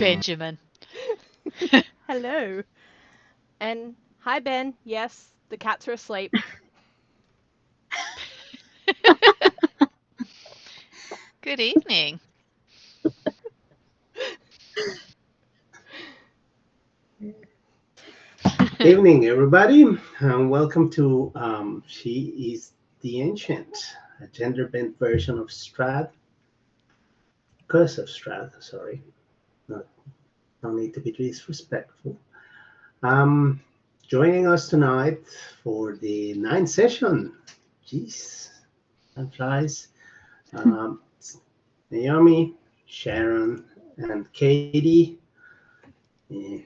Benjamin. Hello. And hi, Ben. Yes, the cats are asleep. Good evening. Evening, everybody, and welcome to She is the Ancient, a gender bent version of Strad, Curse of Strad, sorry. Not, no need to be disrespectful. Um, Joining us tonight for the ninth session. Jeez, time flies. Um, Naomi, Sharon, and Katie. Eh,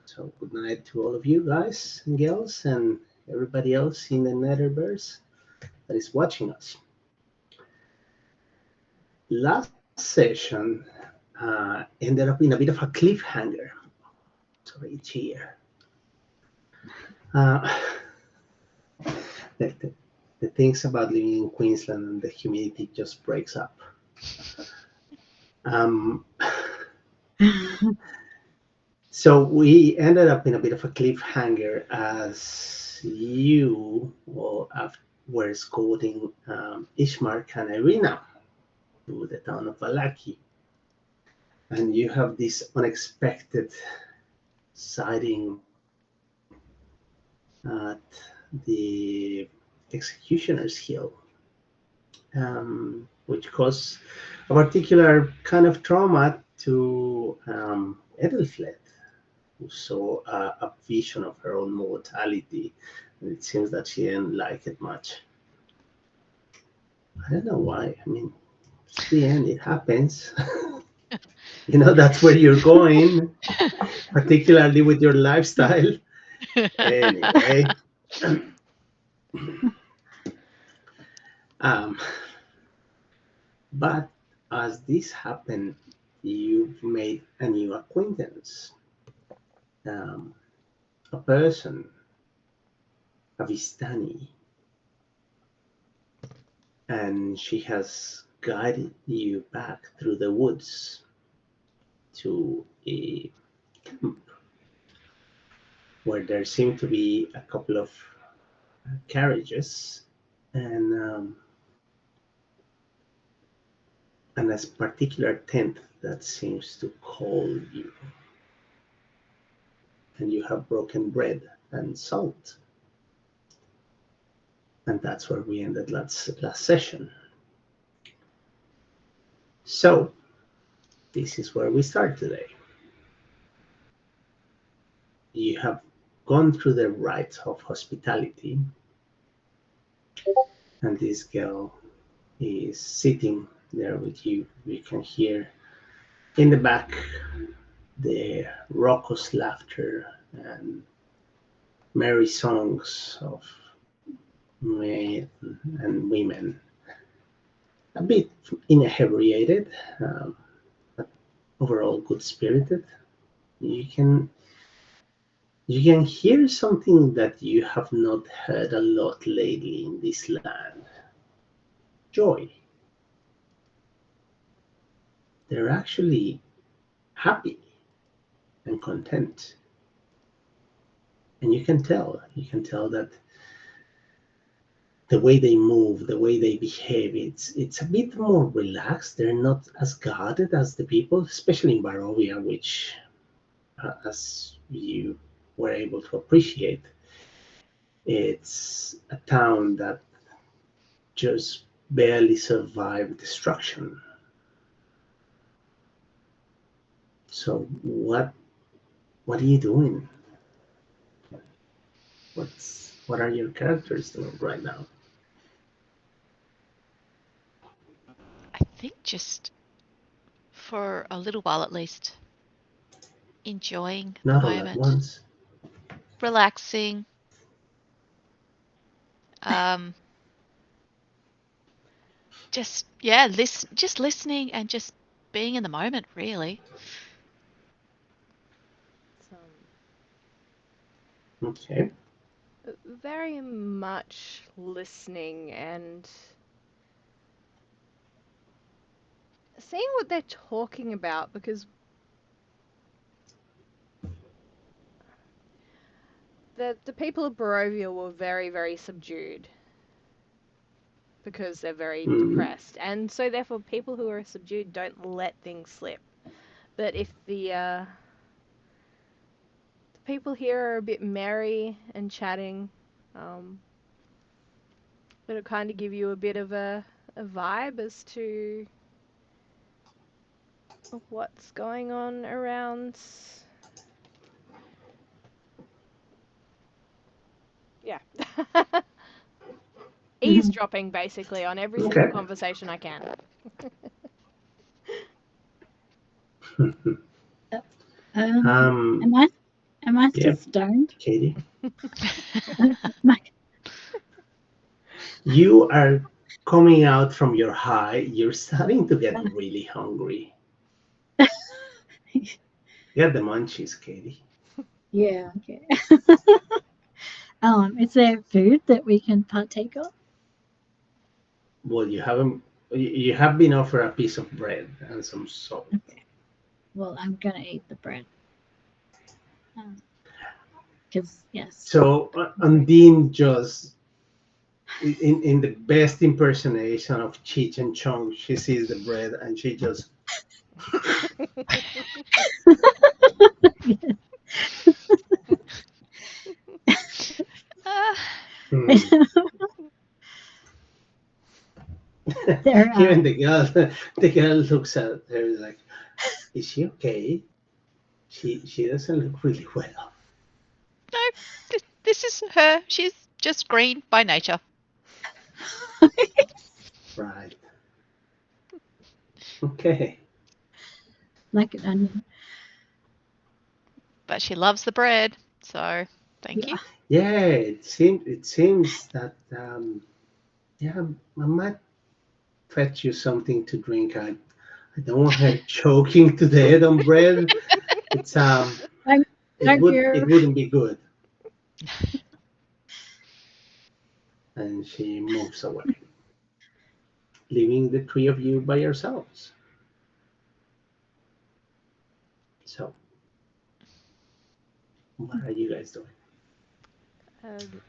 so, good night to all of you guys and girls, and everybody else in the Netherverse that is watching us. Last session ended up in a bit of a cliffhanger. Sorry, it's here. Uh, the, the, the things about living in Queensland and the humidity just breaks up. Um, so we ended up in a bit of a cliffhanger as you were escorting Ishmark and Irina to the town of Valaki. And you have this unexpected sighting at the Executioner's Hill, which caused a particular kind of trauma to Edelfled, who saw a vision of her own mortality. And it seems that she didn't like it much. I don't know why. I mean, it's the end, it happens. That's where you're going, particularly with your lifestyle. Anyway, um, but as this happened, you've made a new acquaintance, um, a person, a Vistani, and she has guided you back through the woods to a camp where there seem to be a couple of carriages and and a particular tent that seems to call you. And you have broken bread and salt. And that's where we ended last session. So, this is where we start today. You have gone through the rites of hospitality, and this girl is sitting there with you. You can hear in the back the raucous laughter and merry songs of men and women, a bit inebriated, but overall good spirited. You can you can hear something that you have not heard a lot lately in this land. Joy. They're actually happy and content. And you can tell that the way they move, the way they behave, it's a bit more relaxed. They're not as guarded as the people, especially in Barovia, which, as you were able to appreciate, it's a town that just barely survived destruction. So what are you doing? What are your characters doing right now? I think just for a little while at least, enjoying the Not all at moment, once. relaxing, um, just listening and just being in the moment, really. It's Okay. very much listening and seeing what they're talking about because The people of Barovia were very, very subdued because they're very Mm. depressed, and so therefore people who are subdued don't let things slip. But if the people here are a bit merry and chatting, um, it'll kind of give you a bit of a vibe as to what's going on around. Yeah. Eavesdropping basically on every single Okay. conversation I can. um, Am I still yep, stoned? Katie. My, You are coming out from your high. You're starting to get really hungry. Get the munchies, Katie. yeah, okay. Is there food that we can partake of? Well, you haven't. You have been offered a piece of bread and some salt. Okay. Well, I'm gonna eat the bread. Because yes, So I'm hungry. Undine just, in the best impersonation of Cheech and Chong, she sees the bread and she just, Ah, hmm. there Even the girl looks at her like, is she okay? She doesn't look really well. no, this is her. She's just green by nature, Right. Okay. like an onion. but she loves the bread. So thank you. Yeah. Yeah, it seems that yeah, I might fetch you something to drink. I don't want her choking to death on bread. It's Thank, it thank would it you. wouldn't be good. And she moves away, leaving the three of you by yourselves. So, what are you guys doing? um,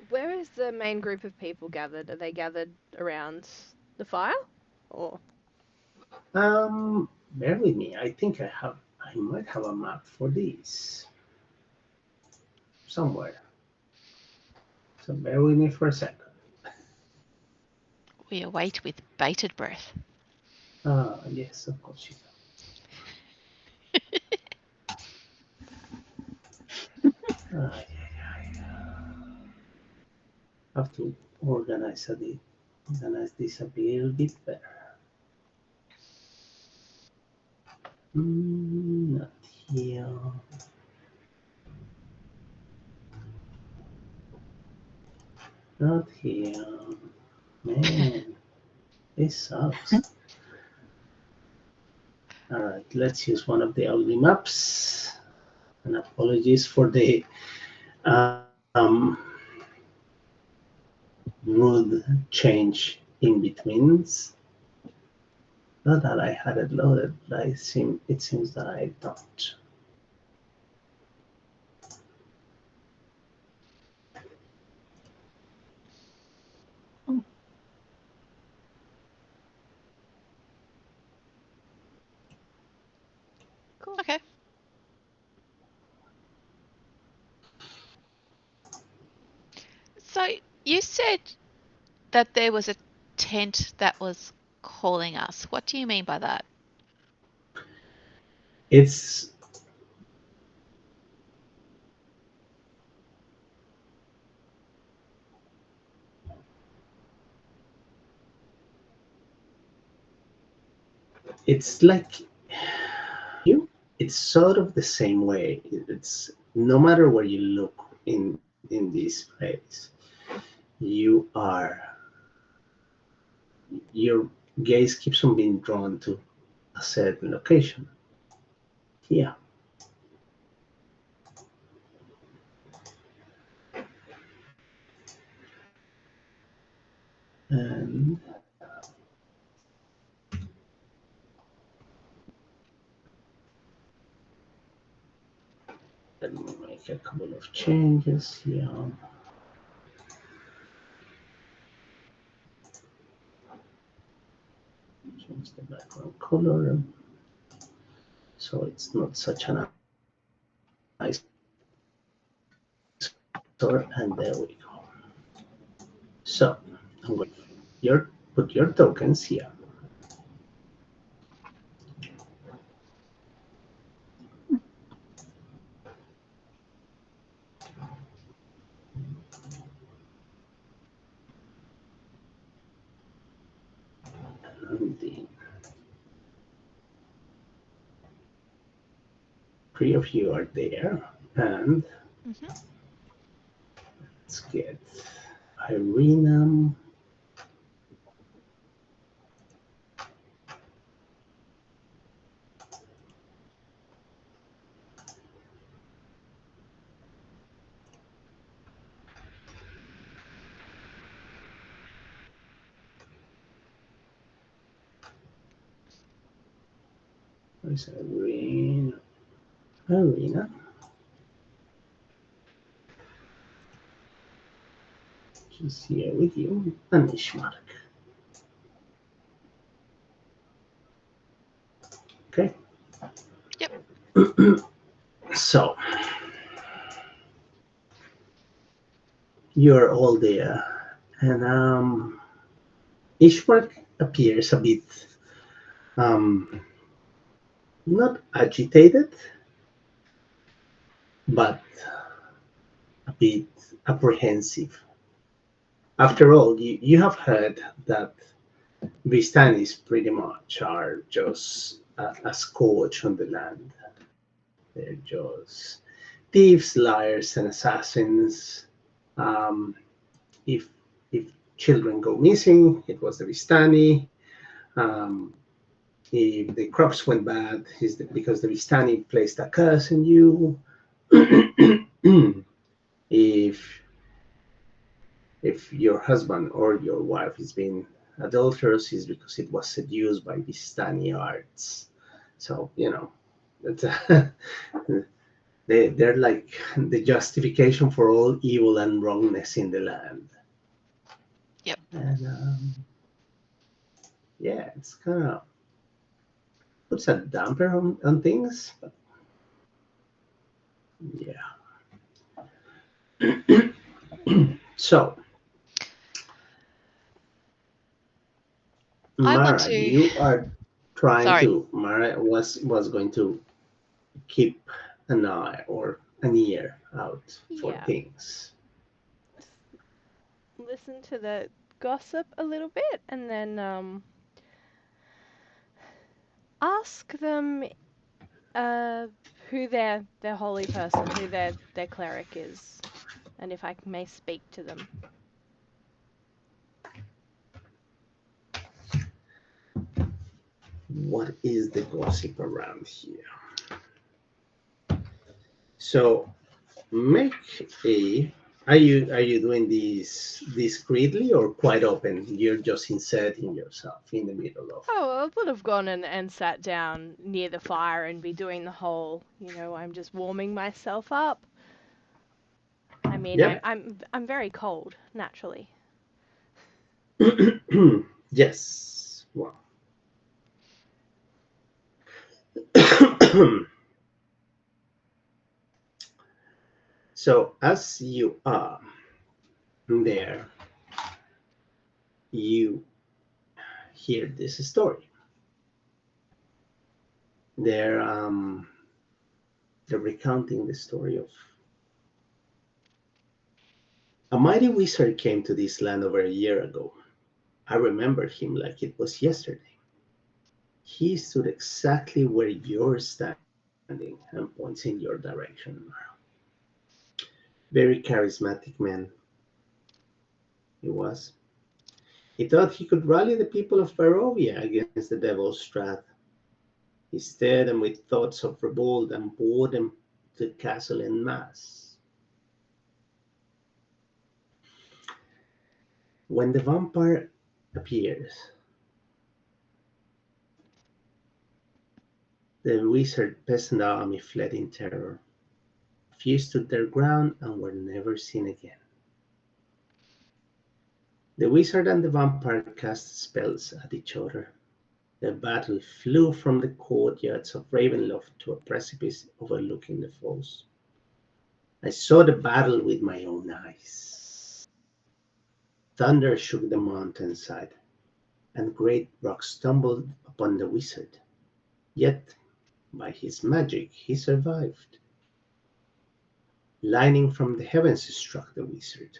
where is the main group of people gathered? Are they gathered around the fire? Or Bear with me. I might have a map for these somewhere. So bear with me for a second. We await with bated breath. Ah, yes, of course you do. Have to organize this a little bit better. Not here. Not here. Man, this sucks. All right, let's use one of the ugly maps. And apologies for the um, mood change in betweens. Not that I had it loaded, but it seems that I don't. Oh, cool. Okay. So you said that there was a tent that was calling us. What do you mean by that? It's it's like it's sort of the same way. It's no matter where you look in this place, you are your gaze keeps on being drawn to a certain location. Yeah, and let me make make a couple of changes here. Change the background color so it's not such an eyesore. And there we go. So I'm going to put your tokens here. And the three of you are there. And Mm-hmm. let's get Irina. Where's Irina? Irina. She's here with you. And Ishmael. Okay. Yep. So you're all there. And Ishmael appears a bit um, not agitated, but a bit apprehensive. After all, you have heard that Vistanis pretty much are just a scourge on the land. They're just thieves, liars, and assassins. Um, if if children go missing, it was the Vistani. Um, if the crops went bad, it's because the Vistani placed a curse on you. if if your husband or your wife is being adulterous, is because it was seduced by Vistani arts. So that's they're like the justification for all evil and wrongness in the land. Yep. And yeah, it's kind of puts a damper on things. But yeah. So, I want Mara, to. you are trying Sorry. to. Mara was going to keep an eye or an ear out for Yeah. things. Listen to the gossip a little bit and then ask them uh, who their holy person, who their cleric is, and if I may speak to them. What is the gossip around here? So make a. Are you doing this discreetly or quite open? You're just inserting yourself in the middle of. Oh, I would have gone and sat down near the fire and be doing the whole, I'm just warming myself up. I mean, Yep. I'm very cold naturally. Yes. Well. So as you are there, you hear this story. They're um, they're recounting the story of a mighty wizard came to this land over a year ago. I remember him like it was yesterday. He stood exactly where you're standing and points in your direction. Very charismatic man he was. He thought he could rally the people of Barovia against the devil's Strath. He stared them with thoughts of revolt and bore them to the castle en masse. When the vampire appears, the wizard peasant army fled in terror. few stood their ground and were never seen again. The wizard and the vampire cast spells at each other. The battle flew from the courtyards of Ravenloft to a precipice overlooking the falls. I saw the battle with my own eyes. Thunder shook the mountainside, and great rocks tumbled upon the wizard. Yet, by his magic, he survived. Lightning from the heavens struck the wizard,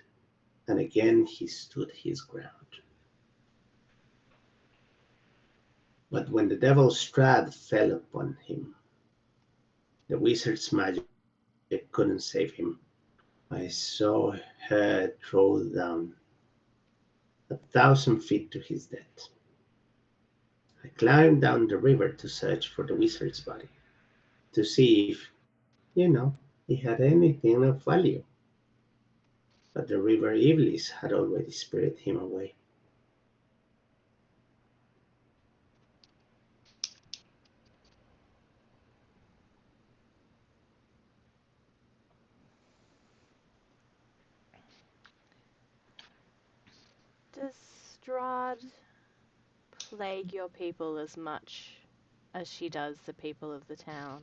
and again he stood his ground. But when the devil's strad fell upon him, the wizard's magic couldn't save him. I saw her throw down 1,000 feet to his death. I climbed down the river to search for the wizard's body, to see if, he had anything of value. But the river Iblis had already spirited him away. Does Strahd plague your people as much as she does the people of the town?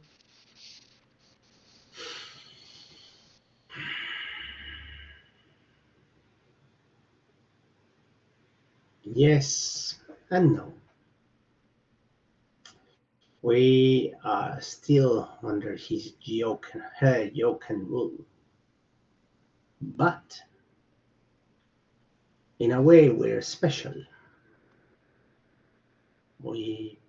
Yes and no. We are still under his yoke, her yoke and rule. But in a way, we're special. We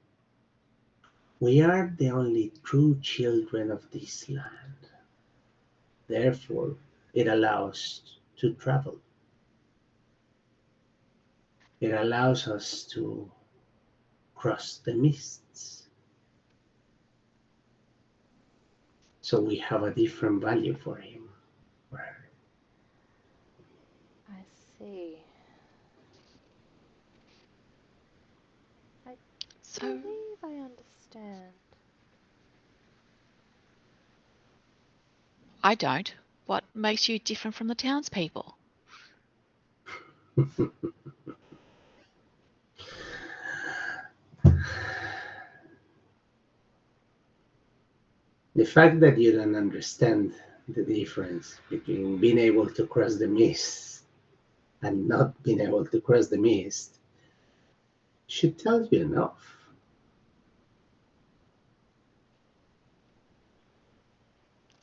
we are the only true children of this land. Therefore, it allows to travel. It allows us to cross the mists. So we have a different value for him. I see. I So, believe I understand. I don't. What makes you different from the townspeople? The fact that you don't understand the difference between being able to cross the mist and not being able to cross the mist should tell you enough.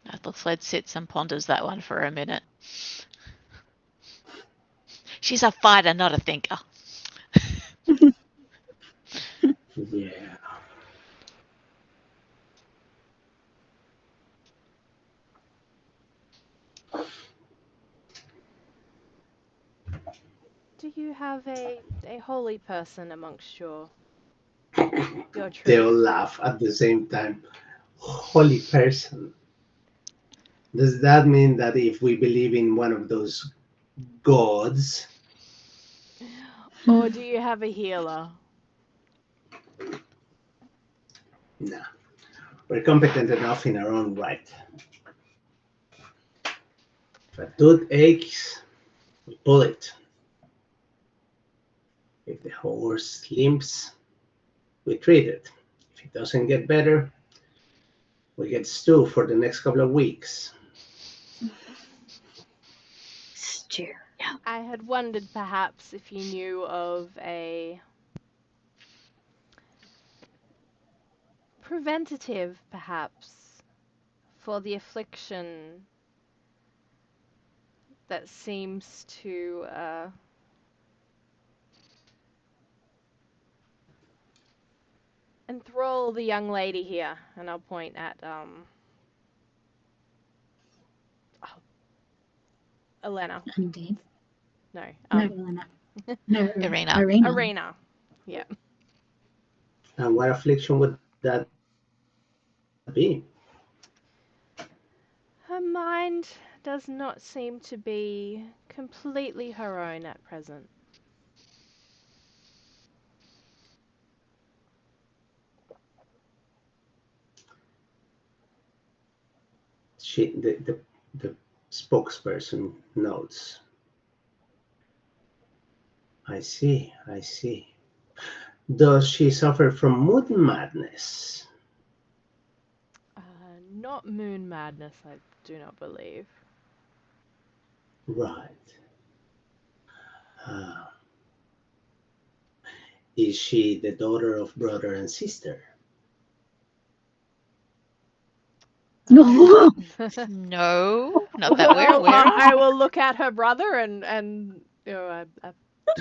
Ethelfled sits and ponders that one for a minute. She's a fighter, not a thinker. Yeah. Do you have a holy person amongst your They all troop? laugh at the same time. Holy person. Does that mean that if we believe in one of those gods, Or do you have a healer? nah, we're competent enough in our own right. If a tooth aches, we pull it. If the horse limps, we treat it. If it doesn't get better, we get stew for the next couple of weeks. Stew. I had wondered perhaps if you knew of a preventative, perhaps, for the affliction that seems to enthrall the young lady here. And I'll point at oh, Elena. Undine. No, No, Elena. No, Irina. Irina. Arena. Yeah. And what affliction would that be? Her mind does not seem to be completely her own at present. She The spokesperson notes. I see, I see. Does she suffer from mood madness? Not moon madness, I do not believe. Right. Uh, is she the daughter of brother and sister? No. No, not that we're aware of. I will look at her brother and I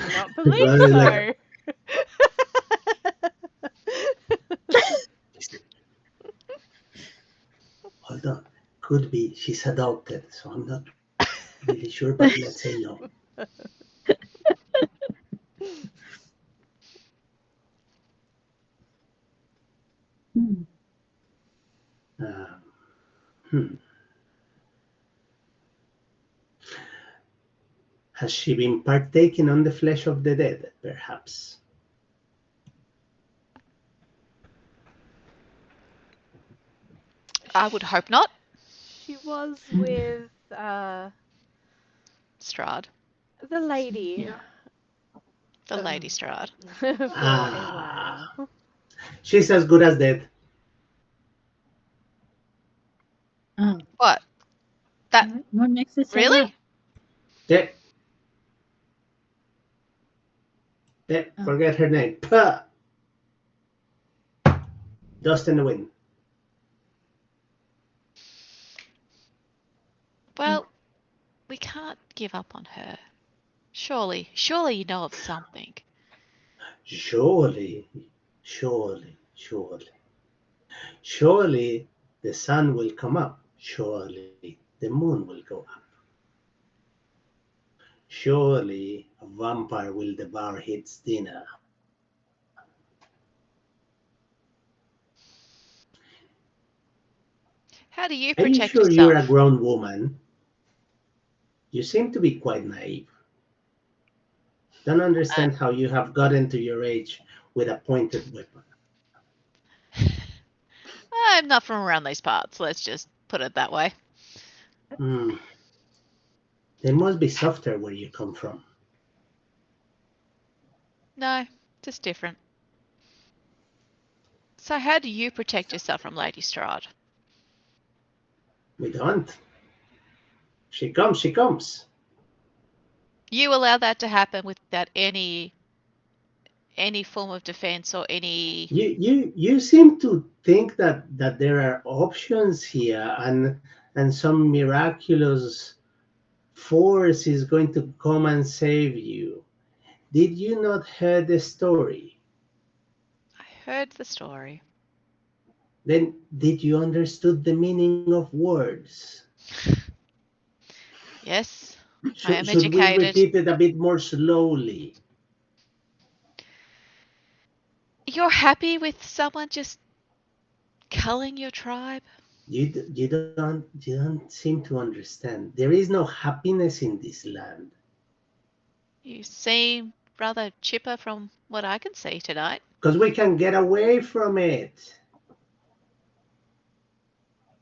do not The believe brother is like, so. hold on, could be she's adopted, so I'm not really sure, but let's say no. Hmm. Um, hmm. Has she been partaking on the flesh of the dead, perhaps? I would hope not. She was with Strahd, the lady Yeah. the Lady Strahd. for a while. Ah, she's as good as dead. Oh, What? That what makes it say that? really? Yeah, yeah, Oh, forget her name. Puh! Dust in the wind. oh. Well, we can't give up on her. Surely you know of something. Surely, surely, surely. Surely the sun will come up. Surely the moon will go up. Surely a vampire will devour its dinner. How do you Are you protect sure you're a yourself? grown woman? You seem to be quite naive. Don't Uh, understand how you have gotten to your age with a pointed weapon. I'm not from around these parts, let's just put it that way. Hmm. They must be softer where you come from. No, just different. So how do you protect yourself from Lady Strahd? We don't. She comes, she comes. You allow that to happen without any form of defense or any. You seem to think that there are options here, and some miraculous force is going to come and save you. Did you not hear the story? I heard the story. Then did you understood the meaning of words? Yes, I Should, am should we educated. repeat it a bit more slowly? You're happy with someone just culling your tribe? You don't seem to understand. There is no happiness in this land You seem rather chipper from what I can see tonight. because we can get away from it.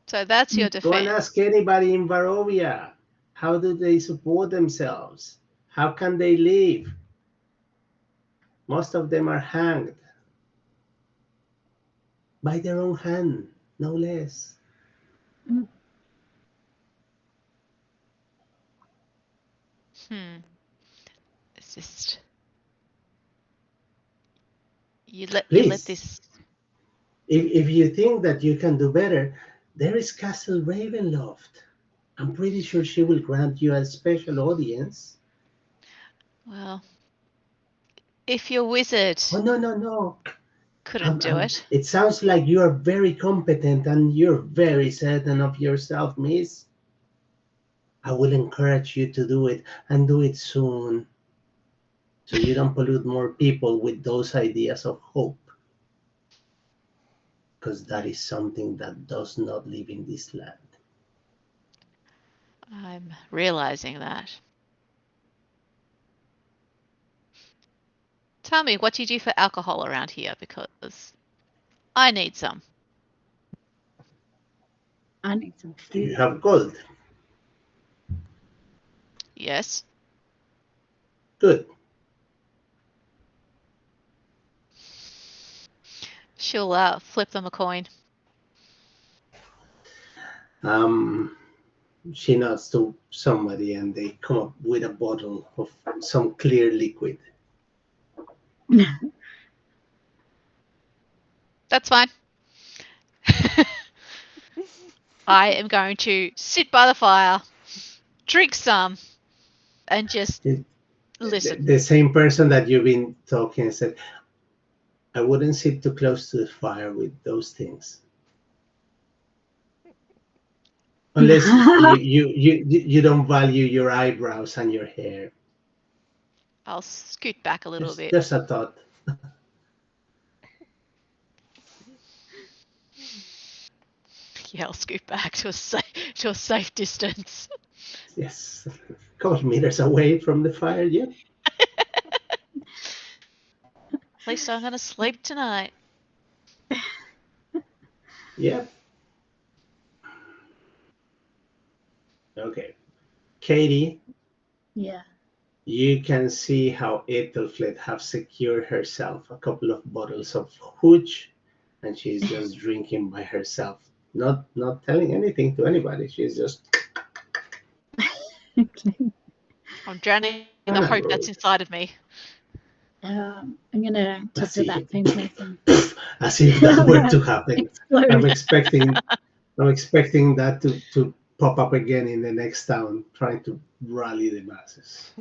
So that's your Go and ask defense. anybody in Barovia. How do they support themselves? How can they live? Most of them are hanged by their own hand, no less. Mm. Hmm. It's just you let Please, this. if you think that you can do better, there is Castle Ravenloft. I'm pretty sure she will grant you a special audience. Well, if your wizard Oh, no, no, no. couldn't do it. It sounds like you are very competent and you're very certain of yourself, miss. I will encourage you to do it and do it soon so you don't pollute more people with those ideas of hope, because that Hmm. is something that does not live in this land. I'm realizing that. Tell me, what do you do for alcohol around here? Because I need some. I need some Do you food. have gold? Yes. Good. She'll flip them a coin. Um, she nods to somebody and they come up with a bottle of some clear liquid. That's fine. I am going to sit by the fire, drink some, and just The, listen. the same person that you've been talking said, I wouldn't sit too close to the fire with those things. Unless you don't value your eyebrows and your hair. I'll scoot back a little bit. Just a thought. Yeah, I'll scoot back to a safe distance. Yes. A couple meters away from the fire, yeah. At least I'm gonna sleep tonight. Yeah. Okay. Katie, Yeah. you can see how Ethelfled have secured herself a couple of bottles of hooch, and she's just drinking by herself, not telling anything to anybody. She's just Okay. I'm drowning the hope kind that's of rude. inside of me. I'm gonna I talk to see, that same person. as if that were to happen. I'm Explode. expecting, I'm expecting that to pop up again in the next town, trying to rally the masses.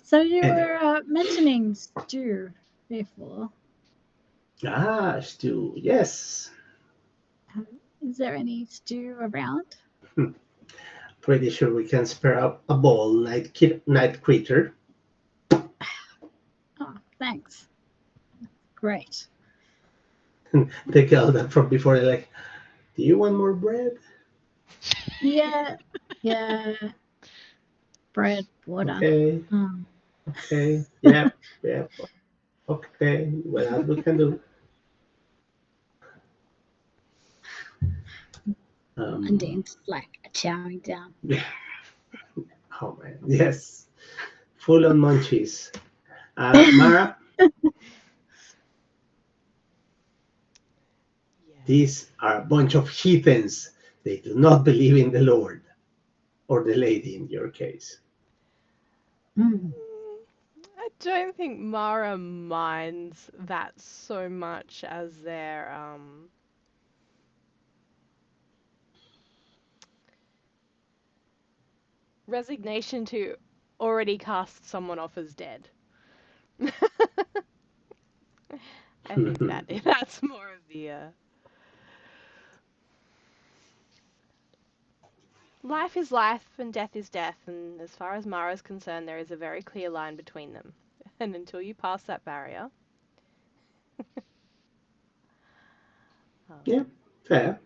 So you Anyway, were mentioning stew before. Stu, yes. Uh, Is there any stew around? Hmm. Pretty sure we can spare up a ball, night creature. Oh, thanks. Great. The girl that from before, they're like, do you want more bread? Yeah, yeah. Bread, water. Okay, Um, okay, yep, yep, okay. Well, that we can do. and Um, Dane's like chowing down. yeah, oh man, yes, full on munchies. Mara, Yes. these are a bunch of heathens. They do not believe in the Lord, or the lady in your case. Mm. I don't think Mara minds that so much as their resignation to already cast someone off as dead. I think that that's more of the life is life and death is death, and as far as Mara's concerned, there is a very clear line between them. And until you pass that barrier, Yeah, um, fair.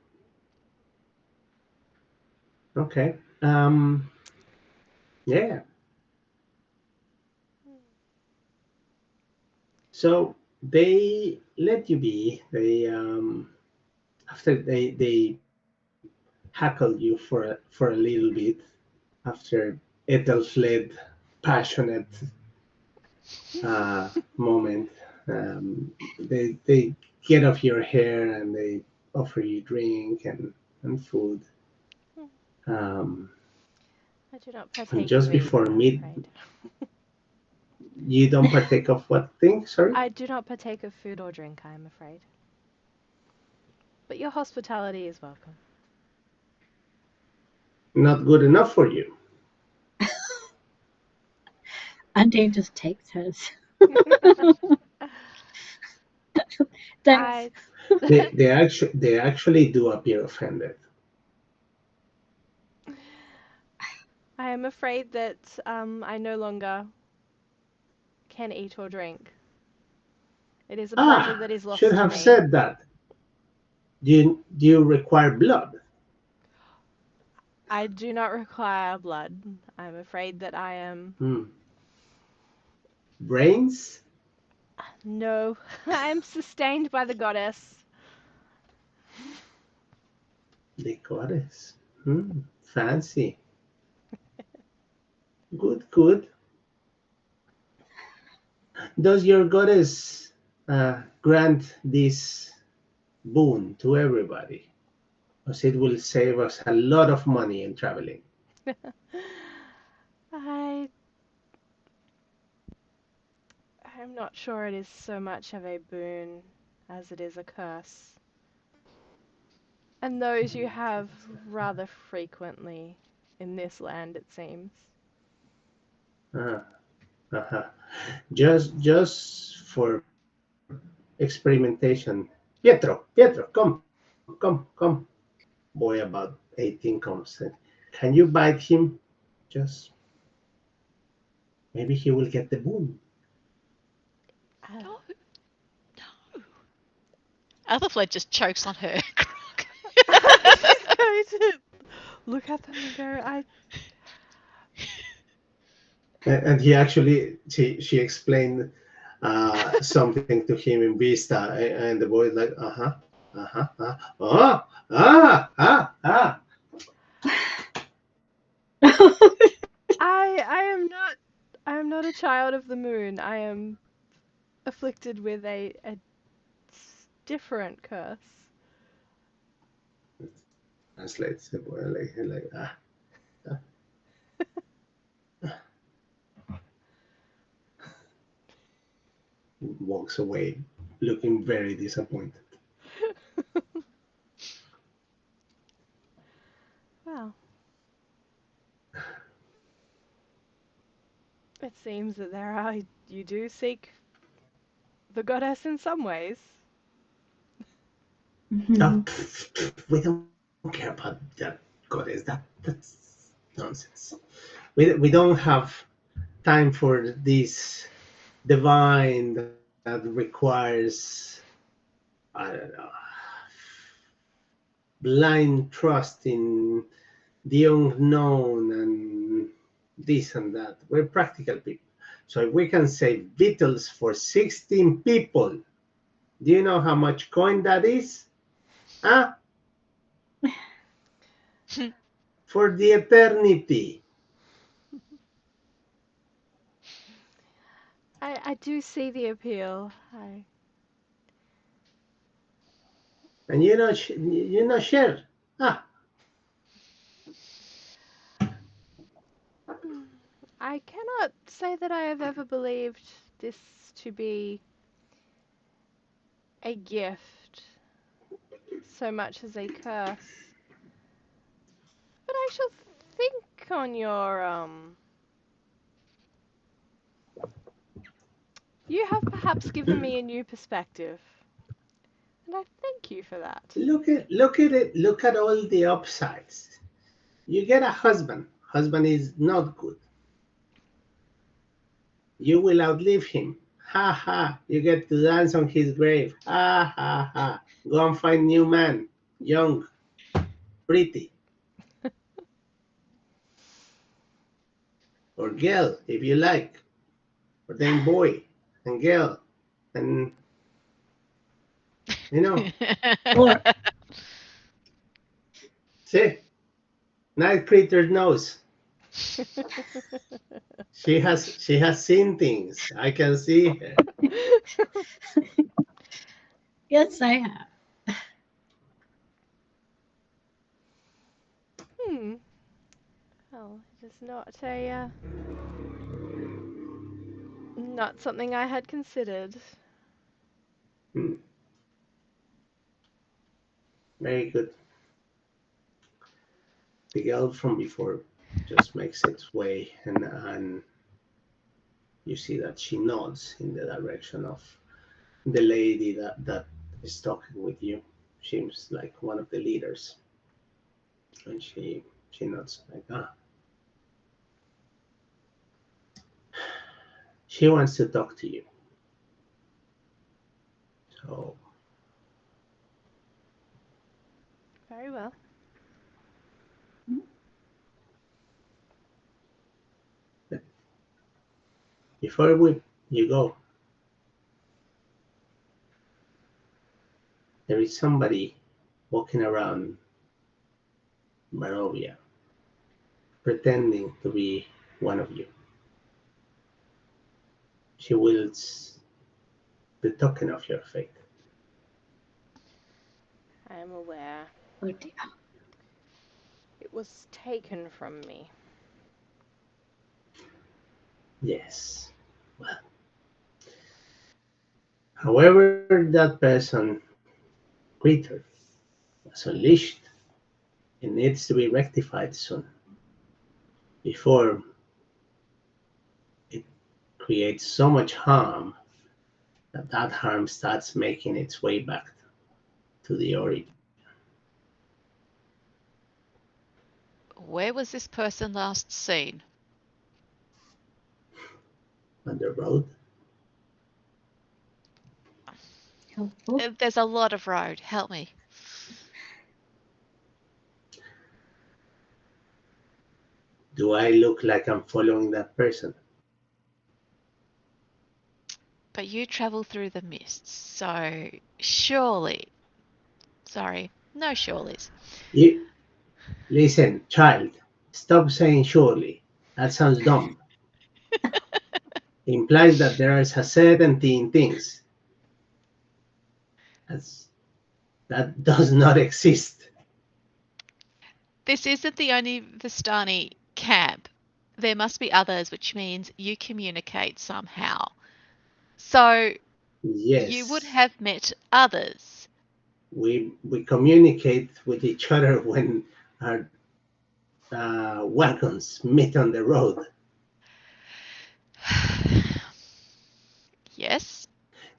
Okay. Yeah. So they let you be. They after they heckled you for a little bit after Ethelfled passionate moment. They get off your hair and they offer you drink and food. Um, I do not and partake just of before either, I'm mid, afraid. you don't partake of what thing? Sorry, I do not partake of food or drink, I am afraid. But your hospitality is welcome. not good enough for you. And Dane just takes hers. Thanks. I They actually do appear offended. I am afraid that I no longer can eat or drink. It is a pleasure Ah, that is should lost to have me. said that. Do you require blood? I do not require blood. I'm afraid that I am. Hmm. Brains? No, I am sustained by the goddess. The goddess. Fancy. Good, good. Does your goddess grant this boon to everybody? Because it will save us a lot of money in traveling. I I'm not sure it is so much of a boon as it is a curse. And those you have rather frequently in this land, it seems. Ah, uh-huh. Just for experimentation. Pietro, come. Boy about 18 comes. And, can you bite him? Just maybe he will get the boon. Uh, No, no. Ethelfled just chokes on her. she's going to look at them and go, And he actually, she explained something to him in Vista, and the boy is like, oh, ah. I am not a child of the moon. I am afflicted with a different curse. Translates the boy like ah. Walks away, looking very disappointed. Well, it seems that you do seek the goddess in some ways. Oh, Mhm. we don't care about that goddess. That's nonsense. We don't have time for this divine that requires, I don't know, blind trust in the unknown and this and that. We're practical people. So if we can save victuals for 16 people, do you know how much coin that is? Huh? For the eternity. I do see the appeal. I And share. Ah, Hmm, I cannot say that I have ever believed this to be a gift so much as a curse. But I shall think on your you have perhaps given me a new perspective, and I thank you for that. look at it. Look at all the upsides. You get a husband. Husband is not good. You will outlive him. Ha ha. You get to dance on his grave. Ha ha ha. Go and find new man. Young, pretty. Or girl, if you like. Or then boy and girl. And, you know, Or see, night creature knows. She has seen things. I can see her. yes, I have. Hmm. Well, it is not something I had considered. Hmm, very good. The girl from before just makes its way, and you see that she nods in the direction of the lady that is talking with you. Seems like one of the leaders, and she nods like, she wants to talk to you. So Very well. before you go, there is somebody walking around Barovia, pretending to be one of you. She wields the token of your fate. I am aware. Oh dear. It was taken from me. Yes. Well, however, that person, creature, was unleashed. It needs to be rectified soon before it creates so much harm that that harm starts making its way back to the origin. Where was this person last seen? On the road. Helpful. There's a lot of road. Help me. Do I look like I'm following that person? But you travel through the mists, so surely. Sorry, no surelys. You, listen, child, stop saying surely. That sounds dumb. It implies that there is a certainty in things. That's, that does not exist. This isn't the only Vistani camp. There must be others, which means you communicate somehow. So you would Yes, have met others. we communicate with each other when our wagons meet on the road. Yes,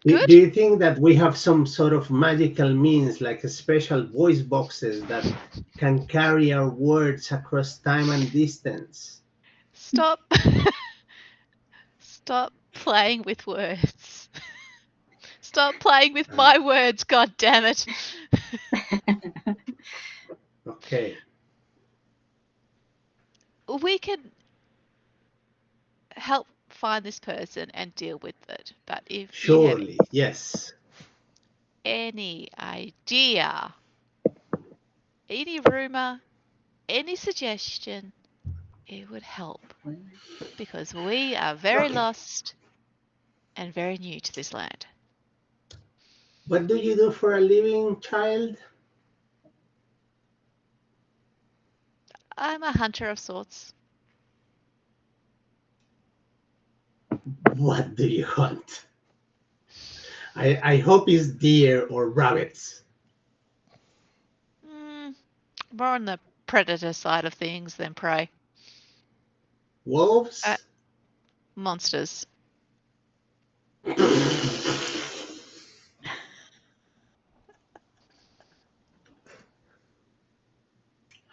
Do good. you think that we have some sort of magical means, like a special voice boxes that can carry our words across time and distance? Stop. Stop playing with words. Stop playing with Uh, my words, god damn it. okay, We can help find this person and deal with it. But if you have surely, yes. any idea, any rumor, any suggestion, it would help because we are very Okay, lost and very new to this land. what do you do for a living, child? I'm a hunter of sorts. What do you hunt? I hope it's deer or rabbits. Mm, more on the predator side of things than prey. Uh, Wolves? monsters.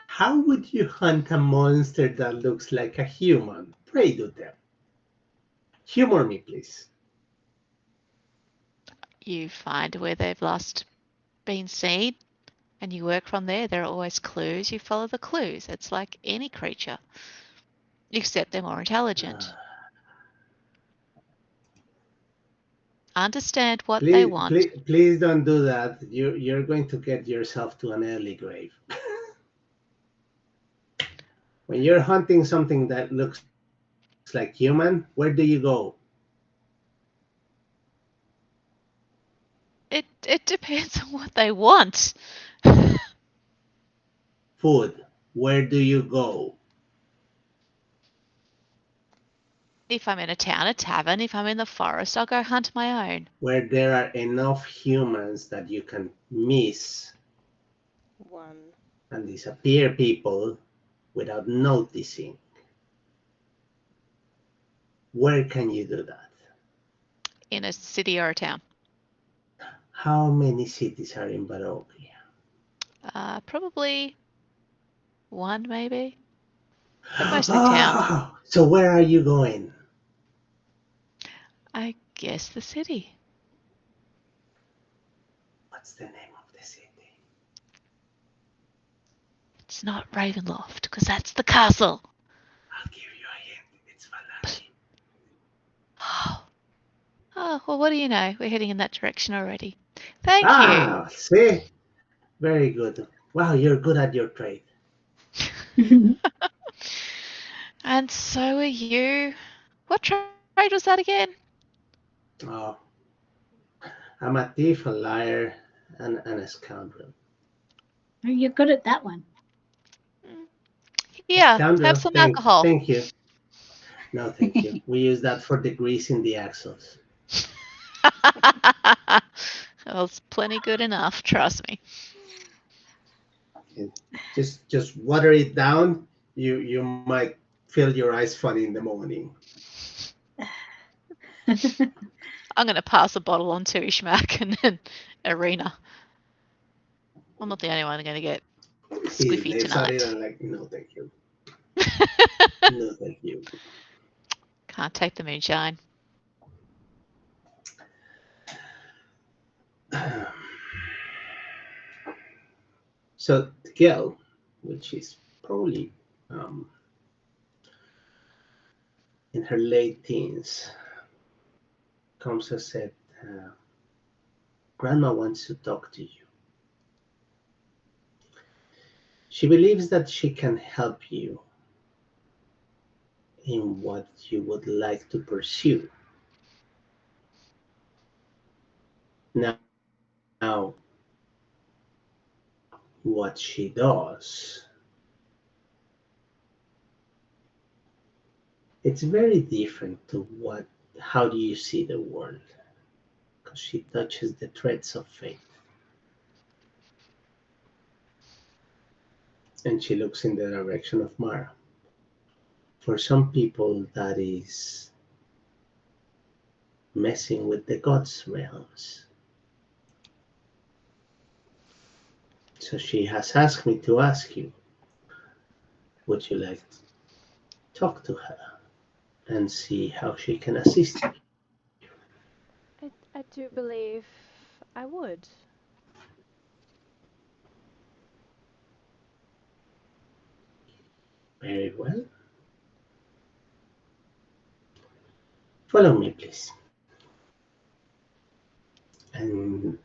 How would you hunt a monster that looks like a human? Pray do tell. Humor me, please. You find where they've last been seen and you work from there. There are always clues. You follow the clues. It's like any creature, except they're more intelligent. Understand what they Please, want. please, please don't do that. You're going to get yourself to an early grave. When you're hunting something that looks like human, where do you go? It depends on what they want. Food. Where do you go? If I'm in a town, a tavern. If I'm in the forest, I'll go hunt my own. Where there are enough humans that you can miss One. and disappear people without noticing. Where can you do that? In a city or a town. How many cities are in Barovia? Probably one, maybe, but mostly towns. Oh, so where are you going? I guess the city. What's the name of the city? It's not Ravenloft, because that's the castle. I'll give you a hint. It's Vistani. Oh, oh, well, what do you know? We're heading in that direction already. Thank you. Ah, see? Very good. Wow, you're good at your trade. And so are you. What trade was that again? Oh, I'm a thief, a liar, and a scoundrel. Oh, you're good at that one. Mm, A here, have scoundrel, some alcohol. thank you. No, thank you. We use that for the grease in the axles. Well, it's plenty good enough, trust me. And just water it down. You might feel your eyes funny in the morning. I'm going to pass a bottle on to Ishmak and then Arena. I'm not the only one going to get He squiffy sniffs at it tonight. and like, no, thank you. No, thank you. Can't take the moonshine. So the girl, which is probably um, in her late teens, comes and said, uh, "Grandma wants to talk to you. She believes that she can help you in what you would like to pursue. Now, what she does, it's very different to what. How do you see the world? Because she touches the threads of fate, and she looks in the direction of Mara. For some people, that is messing with the gods' realms. So she has asked me to ask you, would you like to talk to her and see how she can assist you? I do believe I would. Very well. Follow me, please. And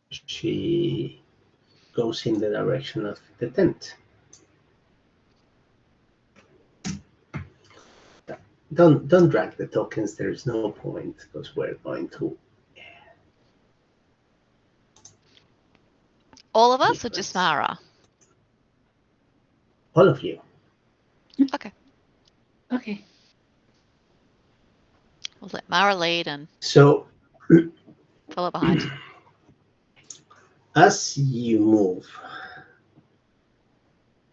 she goes in the direction of the tent. Don't drag the tokens. There is no point because we're going to All of us or just difference. Mara? All of you. Okay. Okay. We'll let Mara lead and So follow behind. as you move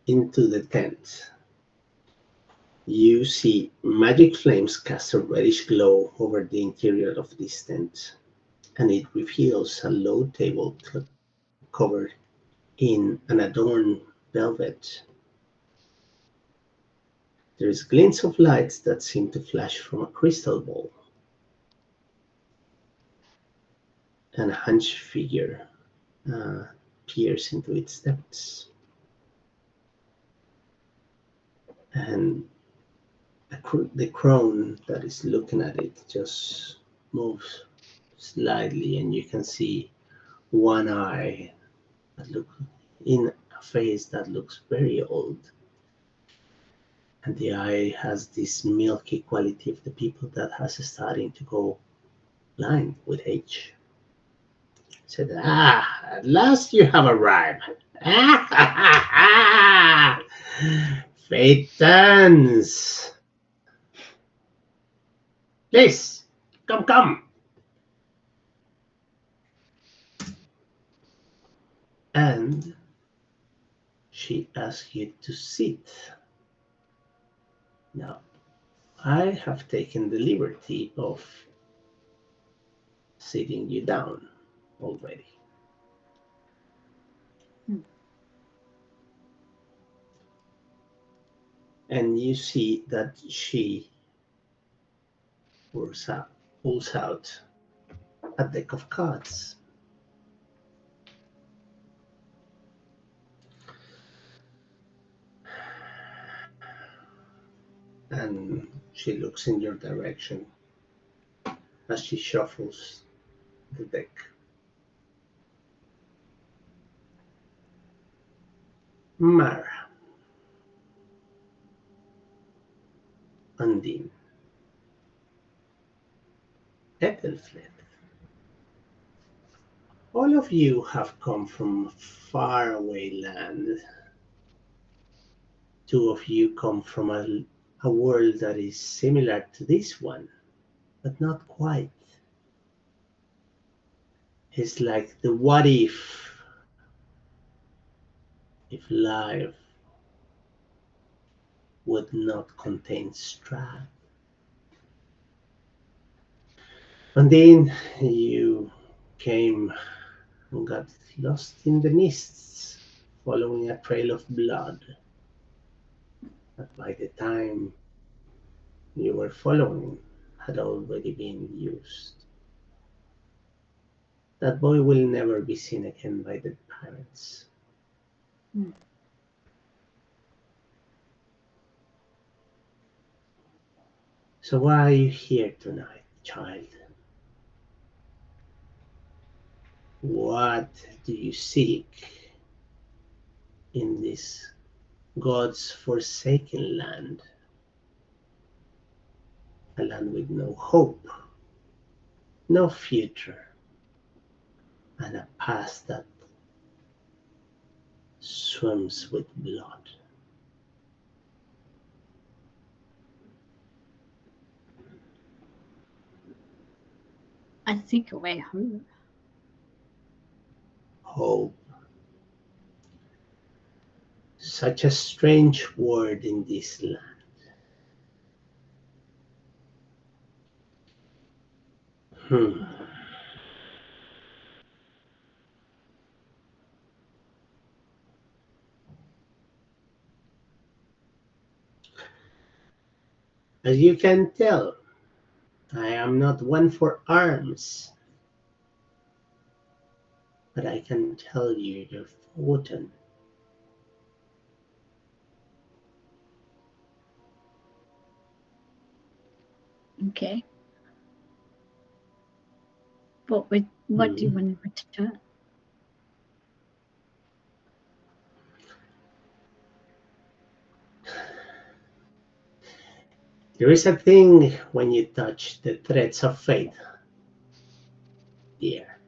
into the tent, you see magic flames cast a reddish glow over the interior of this tent, and it reveals a low table covered in an adorned velvet. There is glints of lights that seem to flash from a crystal ball, and a hunched figure uh, peers into its depths. And the crone that is looking at it just moves slightly, and you can see one eye that look in a face that looks very old, and the eye has this milky quality of the people that has starting to go blind with age. Said, at last you have arrived. Phaetons, please come. And she asks you to sit. Now, I have taken the liberty of sitting you down already. Hmm. And you see that she pulls out a deck of cards. And she looks in your direction as she shuffles the deck. Mara, Undine, Ethelfled. All of you have come from faraway land. Two of you come from a world that is similar to this one, but not quite. It's like the what if life would not contain Strahd. And then you came and got lost in the mists, following a trail of blood. But by the time you were following had already been used. That boy will never be seen again by the parents. Hmm. So why are you here tonight, child? What do you seek in this God's forsaken land? A land with no hope, no future, and a past that swims with blood. I think a way home. Hope. Such a strange word in this land. Hmm. As you can tell, I am not one for arms, but I can tell you you're forgotten. Okay. What do you Hmm. want in return? There is a thing when you touch the threads of fate, dear.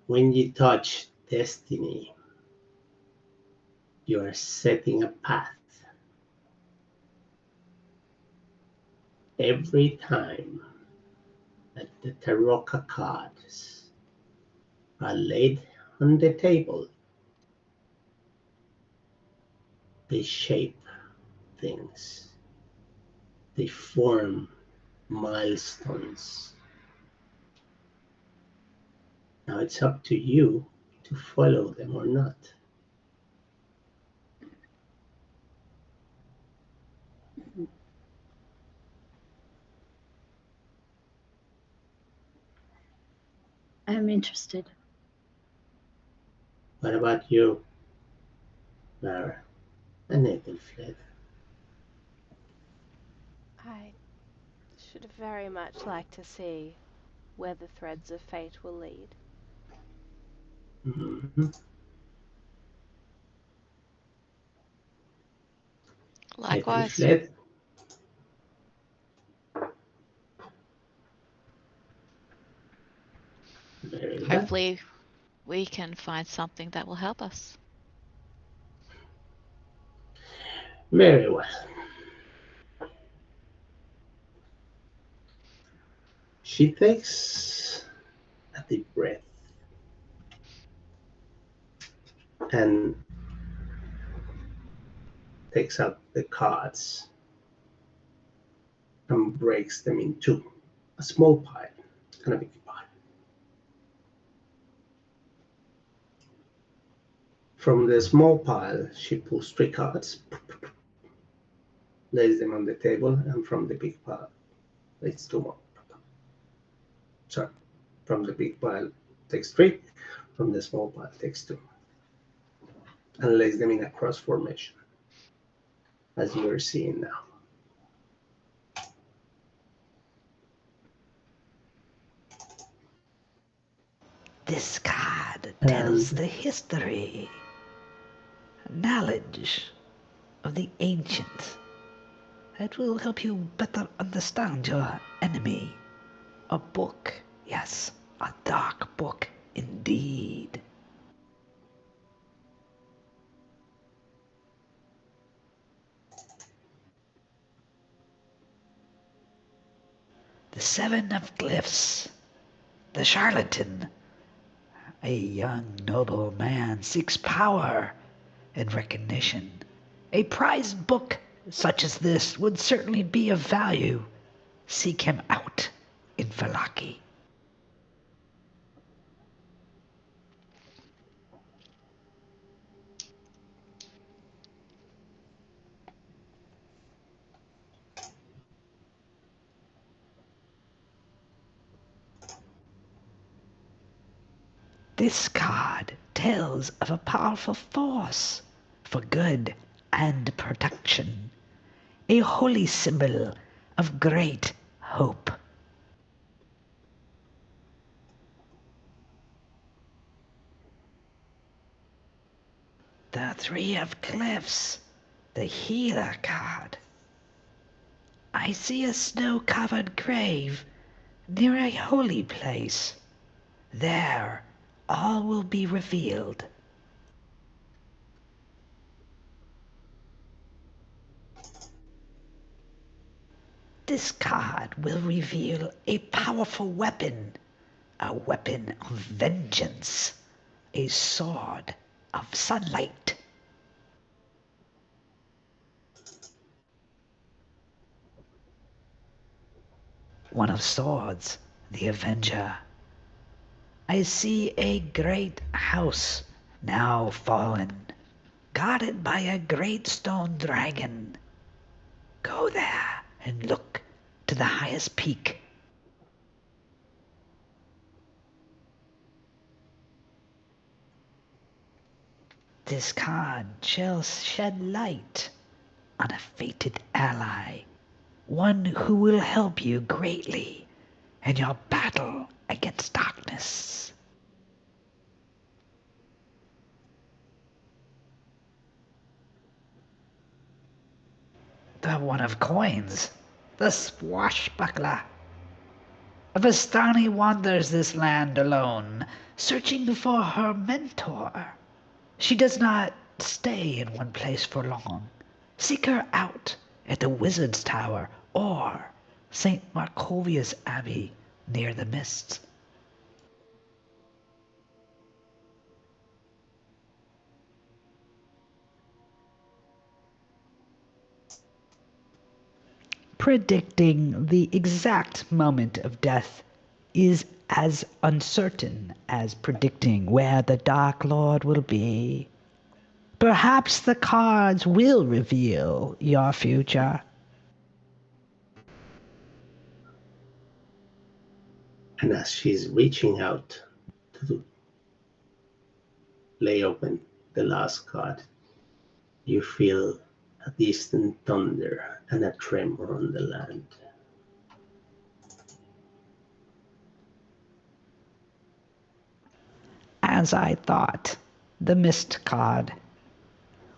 When you touch destiny, you are setting a path. Every time that the tarot cards are laid on the table, they shape things. They form milestones. Now it's up to you to follow them or not. I'm interested. What about you, Lara? And Nathan fled. I should very much like to see where the threads of fate will lead. Mhm. Nathan Likewise. fled. Very well. Hopefully, we can find something that will help us. Very well. She takes a deep breath and takes out the cards and breaks them in two, a small pile and a big pile. From the small pile, she pulls three cards, lays them on the table, and from the big pile, lays two more. Sorry, from the big pile, takes three, from the small pile, takes two, and lays them in a cross formation, as you are seeing now. This card tells And the history, knowledge of the ancients. It will help you better understand your enemy. A book, yes, a dark book indeed. The Seven of Glyphs, the charlatan. A young noble man seeks power and recognition. A prized book such as this would certainly be of value. Seek him out in Valaki. This card tells of a powerful force for good and protection, a holy symbol of great hope. The Three of Cliffs, the healer card. I see a snow-covered grave near a holy place. There, all will be revealed. This card will reveal a powerful weapon, a weapon of vengeance, a sword of sunlight. One of swords, the Avenger. I see a great house, now fallen, guarded by a great stone dragon. Go there and look to the highest peak. This card shall shed light on a fated ally, one who will help you greatly in your battle against darkness. The One of Coins, the swashbuckler. Vistani wanders this land alone, searching for her mentor. She does not stay in one place for long. Seek her out at the Wizard's Tower or St. Markovia's Abbey near the Mists. Predicting the exact moment of death is as uncertain as predicting where the Dark Lord will be. Perhaps the cards will reveal your future. as she's reaching out to lay open the last card, you feel a distant thunder and a tremor on the land. As I thought, the Mist card.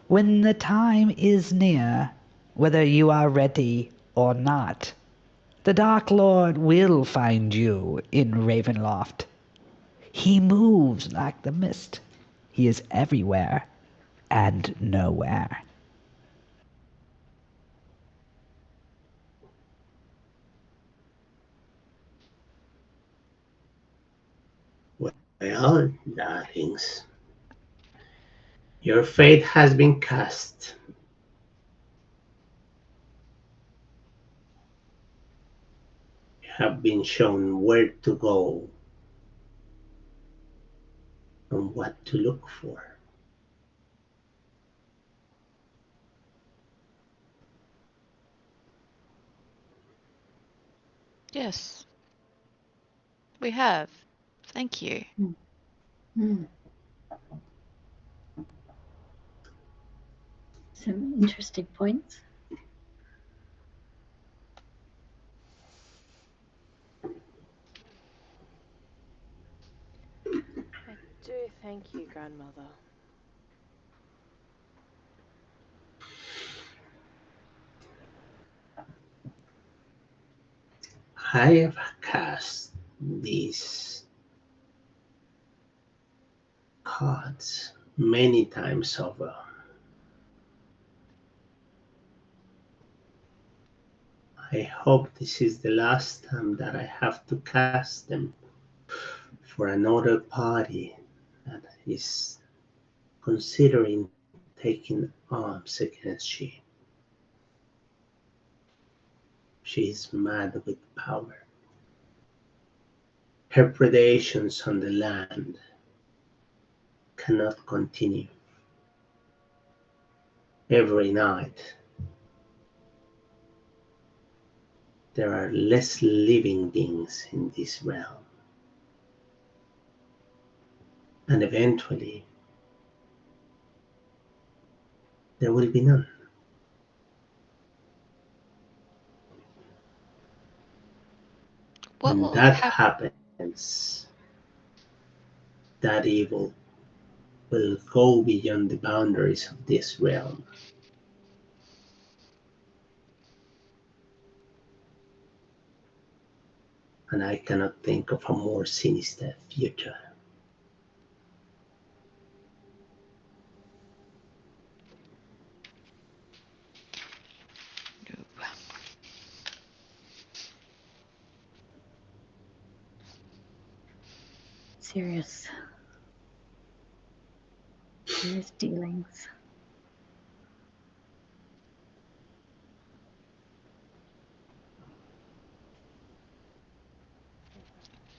When the time is near, whether you are ready or not, the Dark Lord will find you in Ravenloft. He moves like the mist. He is everywhere and nowhere. Well, darlings, your fate has been cast. You have been shown where to go and what to look for. Yes, we have. Thank you. Hmm. Some interesting points. Thank you, grandmother. I have cast these cards many times over. I hope this is the last time that I have to cast them for another party that is considering taking arms against she. She is mad with power. Her predations on the land cannot continue. Every night there are less living things in this realm, and eventually there will be none. What When will that happen? happens, that evil will go beyond the boundaries of this realm. And I cannot think of a more sinister future. Serious. Serious dealings.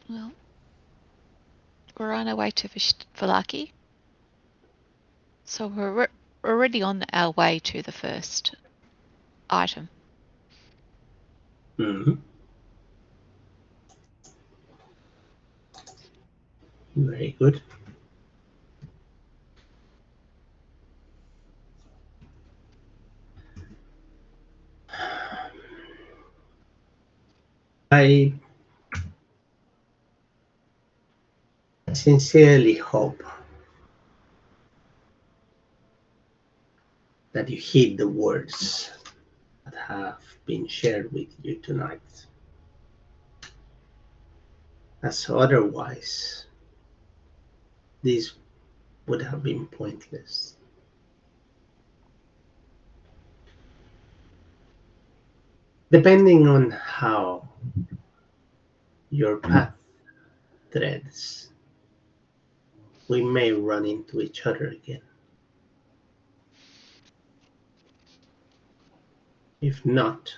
Well, we're on our way to Valaki, so we're already on our way to the first item. Mhm. Very good. I sincerely hope that you heed the words that have been shared with you tonight, as otherwise this would have been pointless. Depending on how your path threads, we may run into each other again. If not,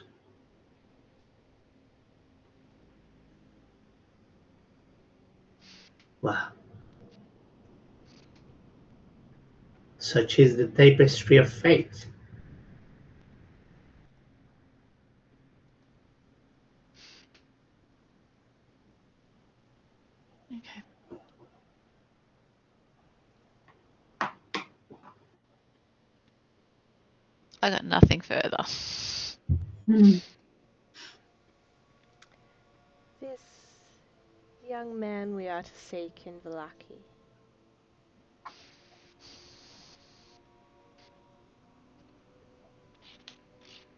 well, such is the tapestry of fate. Okay. I got nothing further. Hmm. This young man we are to seek in Vallaki.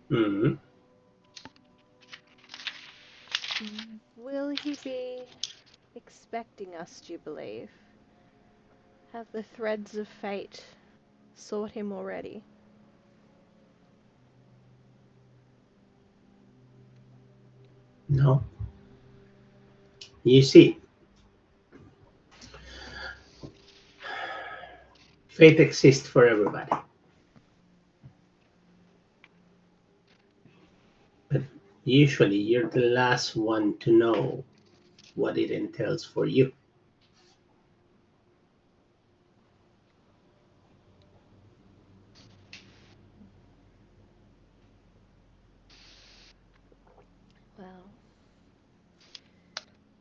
Mhm. Will he be expecting us, do you believe? Have the threads of fate sought him already? No. You see, fate exists for everybody. But usually you're the last one to know what it entails for you. Well,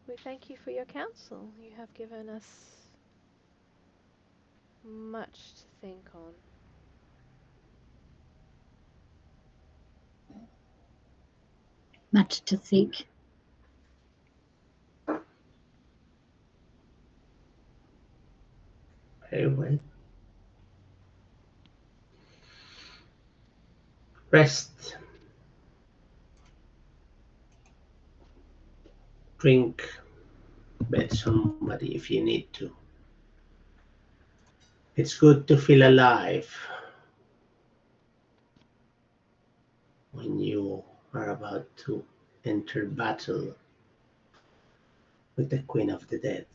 we thank you for your counsel. You have given us much to think on. Much to seek. Rest, drink, bet somebody if you need to. It's good to feel alive when you are about to enter battle with the Queen of the Dead.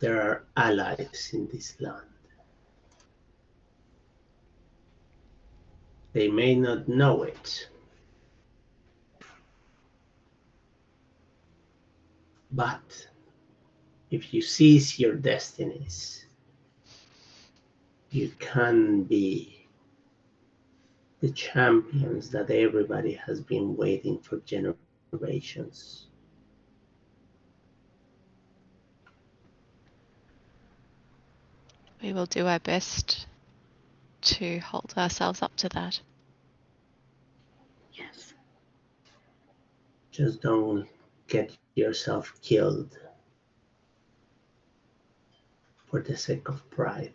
There are allies in this land. They may not know it, but if you seize your destinies, you can be the champions that everybody has been waiting for generations. We will do our best to hold ourselves up to that. Yes. Just don't get yourself killed for the sake of pride.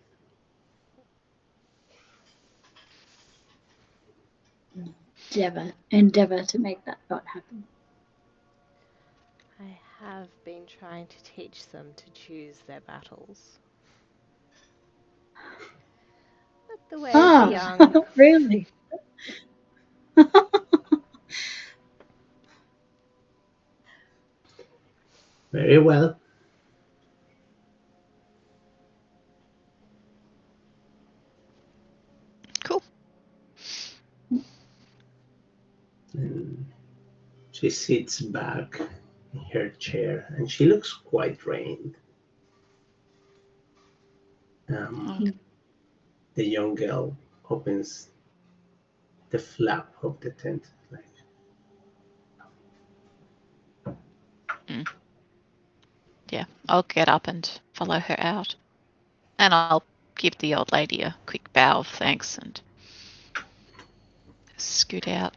Endeavor to make that not happen. I have been trying to teach them to choose their battles. But the way of the young. Really? Very well. Cool. And she sits back in her chair and she looks quite drained. Um, Oh, the young girl opens the flap of the tent. Like, mm. Yeah, I'll get up and follow her out. And I'll give the old lady a quick bow of thanks and scoot out.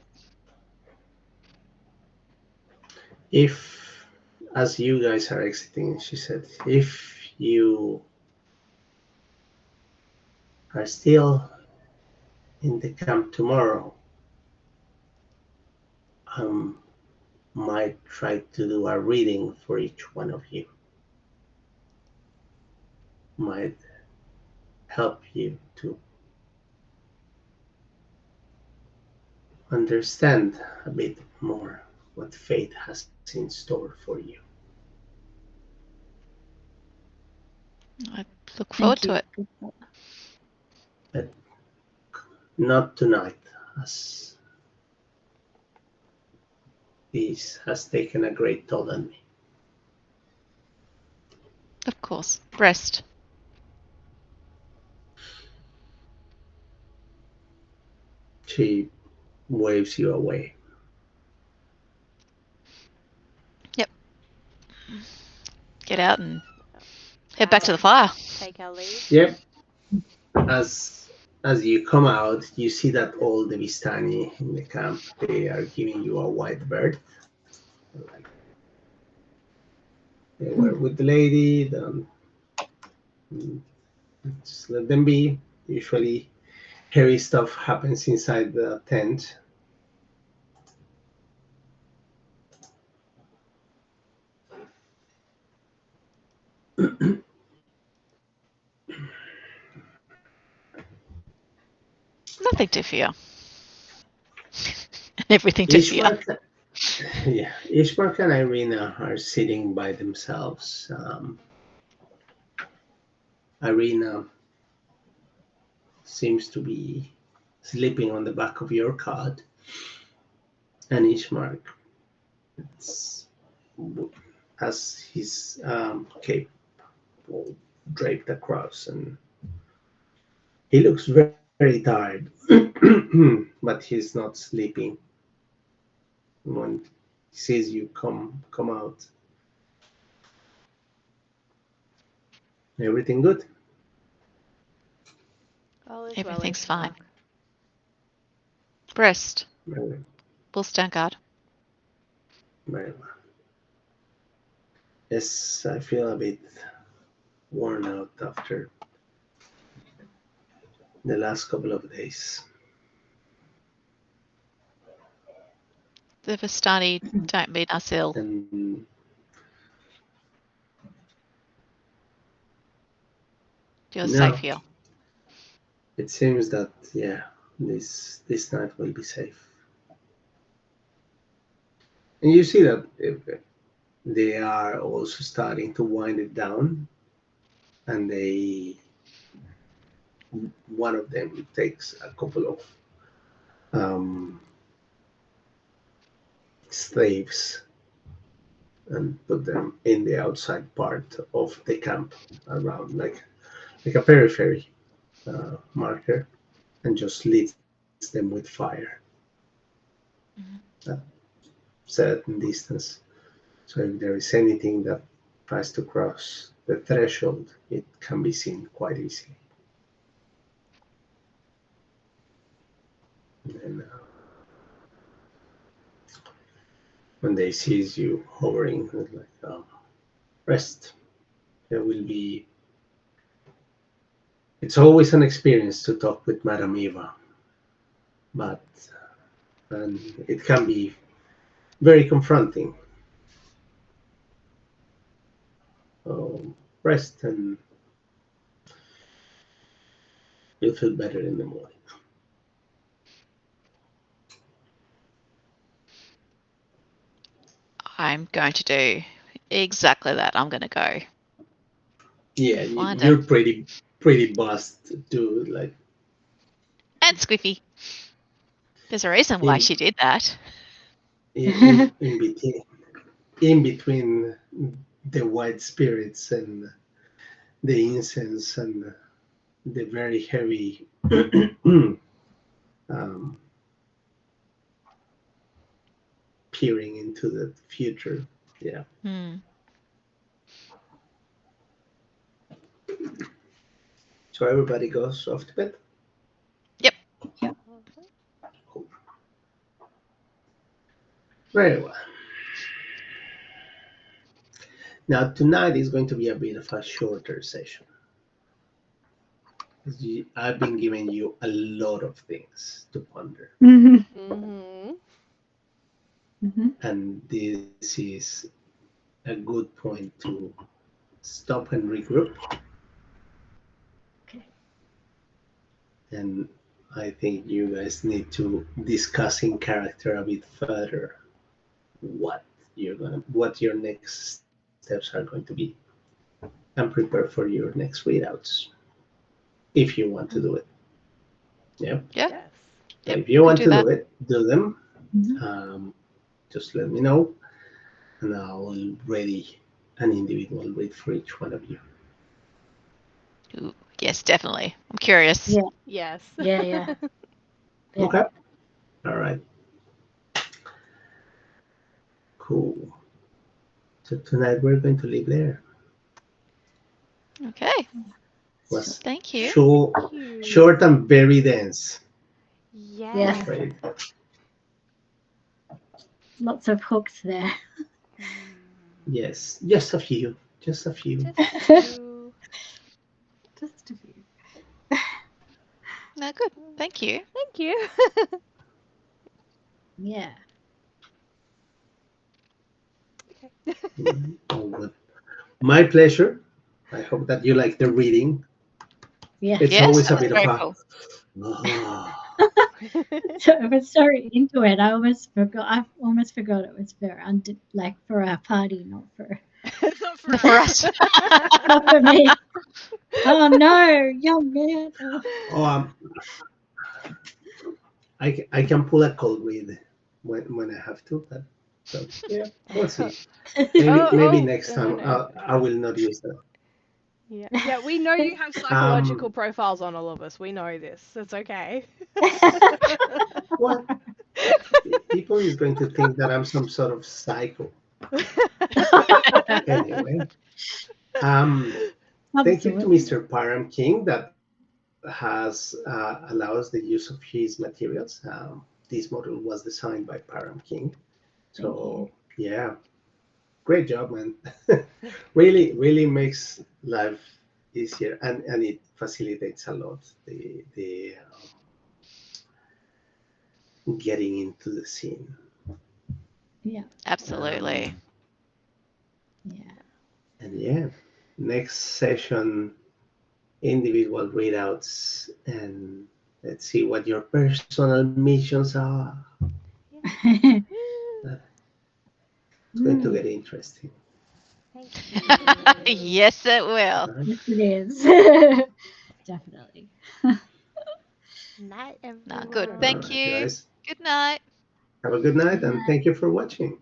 if, as you guys are exiting, she said, if you are still in the camp tomorrow, I might try to do a reading for each one of you. Might help you to understand a bit more what fate has in store for you. I look forward Thank to you. it. Good thought. But not tonight, as this has taken a great toll on me. Of course. Rest. She waves you away. Yep. Get out and head back Bow to the and fire. take our leave. Yep. As you come out, you see that all the Vistani in the camp, they are giving you a white bird. Like they were with the lady, then just let them be. Usually hairy stuff happens inside the tent. Nothing to fear. Everything to fear. Ishmark, yeah, Ishmark and Irina are sitting by themselves. Irina seems to be sleeping on the back of your cot, and Ishmark has his cape draped across, and he looks very tired, but he's not sleeping. When he sees you come out, everything good? All is well, Everything's fine. Ishmark. Rest. Very, We'll stand guard. very well. Yes, I feel a bit worn out after the last couple of days. The Vistani don't mean us ill. And You're safe no, here. it seems that yeah, this night will be safe. And you see that they are also starting to wind it down, and one of them takes a couple of um, slaves and put them in the outside part of the camp around like a periphery marker, and just leads them with fire Mhm. at certain distance. So if there is anything that tries to cross the threshold, it can be seen quite easily. And when they sees you hovering, it's like rest. There will be. It's always an experience to talk with Madame Eva, but and it can be very confronting. Rest, and you'll feel better in the morning. I'm going to do exactly that. I'm going to go Yeah, and find it. you're pretty buzzed too. Like And Squiffy. There's a reason why in she did that. in between the white spirits and the incense and the very heavy um, peering into the future. Yeah. Hmm. So everybody goes off to bed. Yep. Yep. Cool. Very well. Now tonight is going to be a bit of a shorter session. I've been giving you a lot of things to ponder, Mhm. Mm-hmm. Mhm. and this is a good point to stop and regroup. Okay. And I think you guys need to discuss in character a bit further what your next steps are going to be, and prepare for your next readouts if you want to do it. Yeah. Yeah. Yes. So Yep. if you Could want do to that. do it, do them. Mhm. Um, just let me know, and I will ready an individual read for each one of you. Ooh, yes, definitely. I'm curious. Yeah. Yes. Yeah. Yeah. Yeah. Okay. All right. Cool. So tonight we're going to leave there. Okay. Sure. Was Thank you. short, Thank you. short and very dense. Yeah. Yes. Right. Lots of hooks there. Mm. Yes, just a few. Just a few. Just a few. Just a few. No, good. Thank you. Thank you. Yeah. Okay. Oh, good. My pleasure. I hope that you like the reading. Yeah. It's Yes, always that a was bit of very a cool. ah. So I was so into it. I almost forgot. I almost forgot it was for like for our party, not for Not for For us. us. not for me. Oh no, young man. Oh. Oh, I can pull a cold read when I have to, but so yeah, we'll see. Maybe Oh, next no, time no. I will not use that. Yeah, yeah, we know you have Um, psychological profiles on all of us. We know this. It's okay. what people is going to think that I'm some sort of psycho. Anyway, um, Some thank you to sort. Mr. Param King that has allows the use of his materials. This model was designed by Param King. Thank you. So yeah, great job, man. Really, really makes life easier, and it facilitates a lot the getting into the scene. Yeah. Absolutely. Um, Yeah. and yeah, next session, individual readouts, and let's see what your personal missions are. Yeah. Uh, Woo! It's going to Mm, get interesting. Thank you. Yes, it will. All right. yes, it is. Definitely. Night, No, good. All everyone. Thank right, you. guys. Good night. Have a good Good night, and night. thank you for watching.